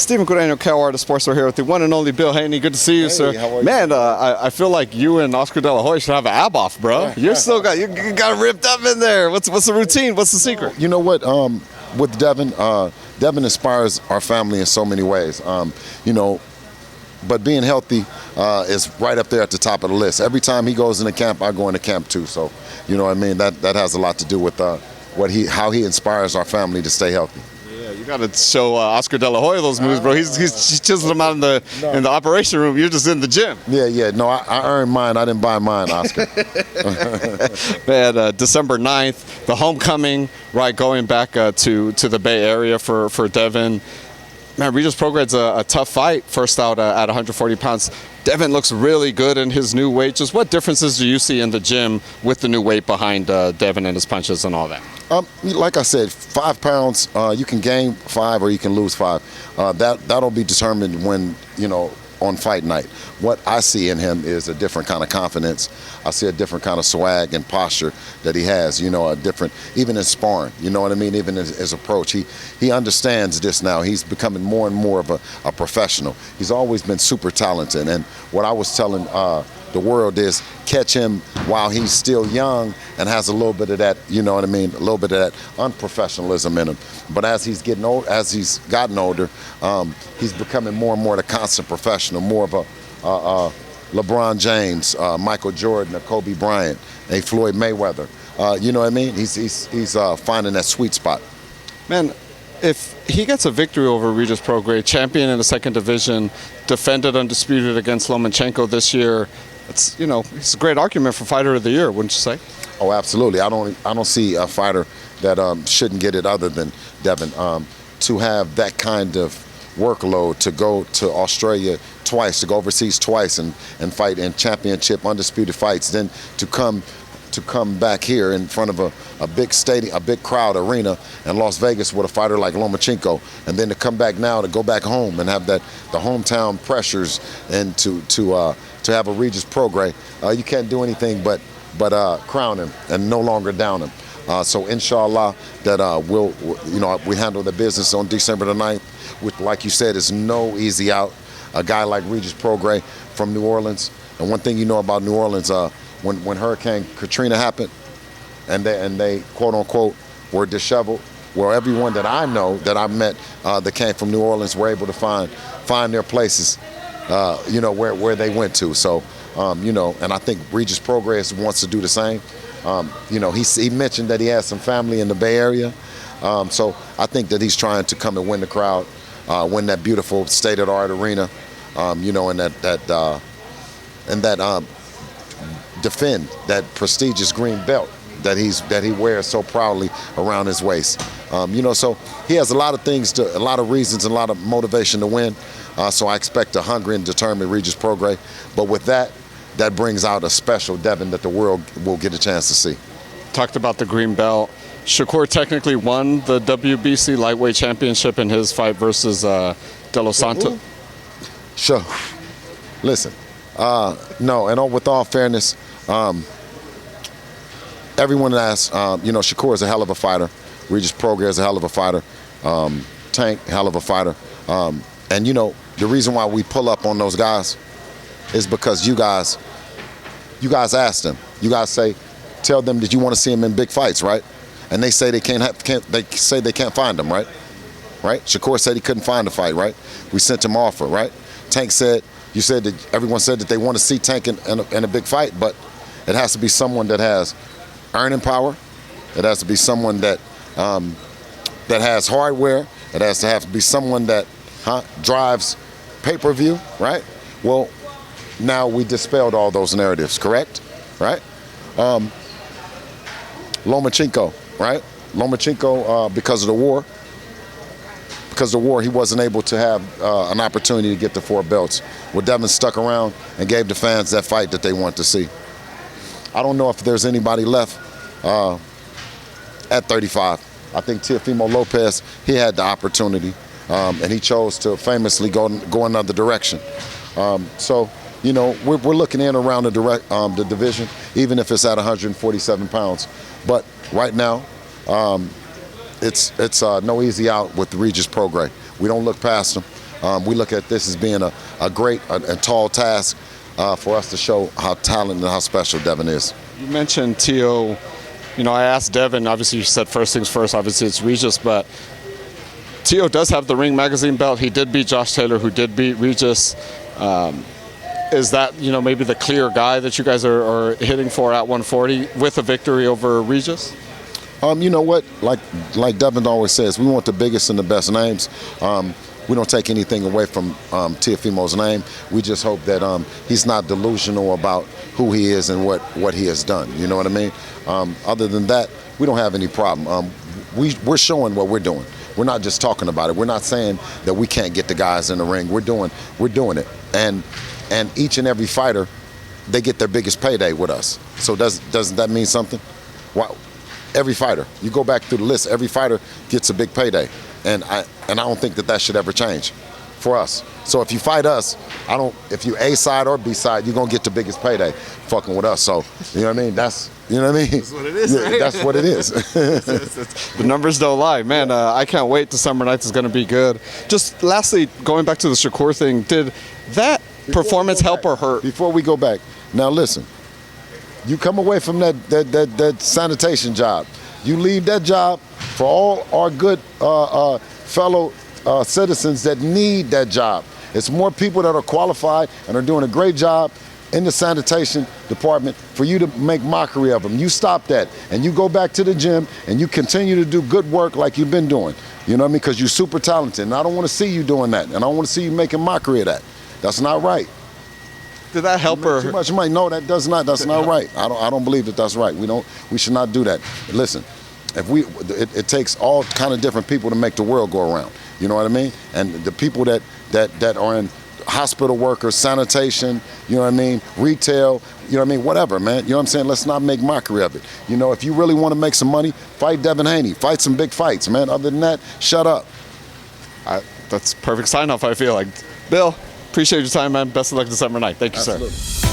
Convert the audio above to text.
Stephen Guarino, Cal Artist Sports, are here with the one and only Bill Haney. Good to see you, sir. How are you? Man, I feel like you and Oscar De La Hoya should have an ab off, bro. You got ripped up in there. What's the routine? What's the secret? You know what? With Devin, Devin inspires our family in so many ways. But being healthy is right up there at the top of the list. Every time he goes into camp, I go into camp too. So, you know what I mean? That has a lot to do with how he inspires our family to stay healthy. Yeah, you got to show Oscar De La Hoya those moves, bro. He's chiseling them out in the operation room. You're just in the gym. Yeah. No, I earned mine. I didn't buy mine, Oscar. Man, December 9th, the homecoming, right, going back to the Bay Area for Devin. Man, Regis Prograis a tough fight, first out at 140 pounds. Devin looks really good in his new weight. Just what differences do you see in the gym with the new weight behind Devin and his punches and all that? Like I said, 5 pounds, you can gain 5 or you can lose 5. That'll be determined when, on fight night. What I see in him is a different kind of confidence. I see a different kind of swag and posture that he has, a different, even in sparring, you know what I mean? Even his approach. He understands this now. He's becoming more and more of a professional. He's always been super talented. And what I was telling the world is catch him while he's still young and has a little bit of that, you know what I mean, a little bit of that unprofessionalism in him. But as he's gotten older, he's becoming more and more the constant professional, more of a LeBron James, Michael Jordan, a Kobe Bryant, a Floyd Mayweather. You know what I mean? He's finding that sweet spot. Man, if he gets a victory over Regis Prograis, champion in the second division, defended undisputed against Lomachenko this year, it's a great argument for Fighter of the Year, wouldn't you say? Oh, absolutely. I don't see a fighter that shouldn't get it other than Devin. To have that kind of workload, to go to Australia twice, to go overseas twice and fight in championship undisputed fights, then to come back here in front of a big stadium, a big crowd arena in Las Vegas with a fighter like Lomachenko, and then to come back now to go back home and have the hometown pressures and to have a Regis Prograis, you can't do anything but crown him and no longer down him. So inshallah that we handle the business on December the 9th, which, like you said, is no easy out. A guy like Regis Prograis from New Orleans, and one thing you know about New Orleans, when Hurricane Katrina happened, and they quote unquote were disheveled, well, everyone that I know that I met that came from New Orleans were able to find their places, where they went to. So, and I think Regis Prograis wants to do the same. He mentioned that he has some family in the Bay Area, so I think that he's trying to come and win the crowd, win that beautiful state-of-the-art arena, defend that prestigious green belt that he wears so proudly around his waist. So he has a lot of reasons and a lot of motivation to win. So I expect a hungry and determined Regis Prograis. But with that brings out a special Devin that the world will get a chance to see. Talked about the green belt. Shakur technically won the WBC lightweight championship in his fight versus De Los Santos. Sure. Listen, no, and with all fairness, everyone asks, Shakur is a hell of a fighter. Regis Prograis is a hell of a fighter. Tank, hell of a fighter. And the reason why we pull up on those guys is because you guys asked them. You guys tell them that you want to see them in big fights, right? And they say they can't find them, right? Right? Shakur said he couldn't find a fight, right? We sent him offer, right? Tank said, everyone said that they want to see Tank in a big fight, but it has to be someone that has earning power. It has to be someone that has hardware. It has to be someone that drives pay-per-view, right? Well, now we dispelled all those narratives, correct? Right? Lomachenko, right? Lomachenko, because of the war, he wasn't able to have an opportunity to get the 4 belts. Well, Devin stuck around and gave the fans that fight that they want to see. I don't know if there's anybody left at 35. I think Teofimo Lopez, he had the opportunity, and he chose to famously go another direction. So, we're looking in around the division, even if it's at 147 pounds. But right now, it's no easy out with Regis Prograis. We don't look past him. we look at this as being a great and tall task for us to show how talented and how special Devin is. You mentioned Teo. You know, I asked Devin, obviously you said first things first, obviously it's Regis, but Teo does have the Ring Magazine belt. He did beat Josh Taylor, who did beat Regis. Is that, you know, maybe the clear guy that you guys are hitting for at 140 with a victory over Regis? You know what? Like Devin always says, we want the biggest and the best names. We don't take anything away from Teofimo's name. We just hope that he's not delusional about who he is and what he has done. You know what I mean? Other than that, we don't have any problem. We're showing what we're doing. We're not just talking about it. We're not saying that we can't get the guys in the ring. We're doing it. And each and every fighter, they get their biggest payday with us. So doesn't that mean something? Wow. Every fighter, you go back through the list, every fighter gets a big payday. And I don't think that should ever change for us. So if you fight us, if you A side or B side, you're gonna get the biggest payday fucking with us. So, you know what I mean? That's what it is, right? That's what it is. The numbers don't lie. Man, I can't wait. The summer nights is gonna be good. Just lastly, going back to the Shakur thing, did that performance help or hurt? Before we go back, now listen, you come away from that sanitation job. You leave that job for all our good fellow citizens that need that job. It's more people that are qualified and are doing a great job in the sanitation department for you to make mockery of them. You stop that and you go back to the gym and you continue to do good work like you've been doing. You know what I mean? Because you're super talented and I don't want to see you doing that and I don't want to see you making mockery of that. That's not right. Did that help her? Too much money? No, that does not. That's not right. I don't believe that that's right. We should not do that. Listen, it takes all kind of different people to make the world go around. You know what I mean? And the people that are in hospital workers, sanitation, you know what I mean, retail, you know what I mean, whatever, man. You know what I'm saying? Let's not make mockery of it. You know, if you really want to make some money, fight Devin Haney. Fight some big fights, man. Other than that, shut up. That's perfect sign off, I feel like. Bill, appreciate your time, man. Best of luck this summer night. Thank you, Absolutely. sir.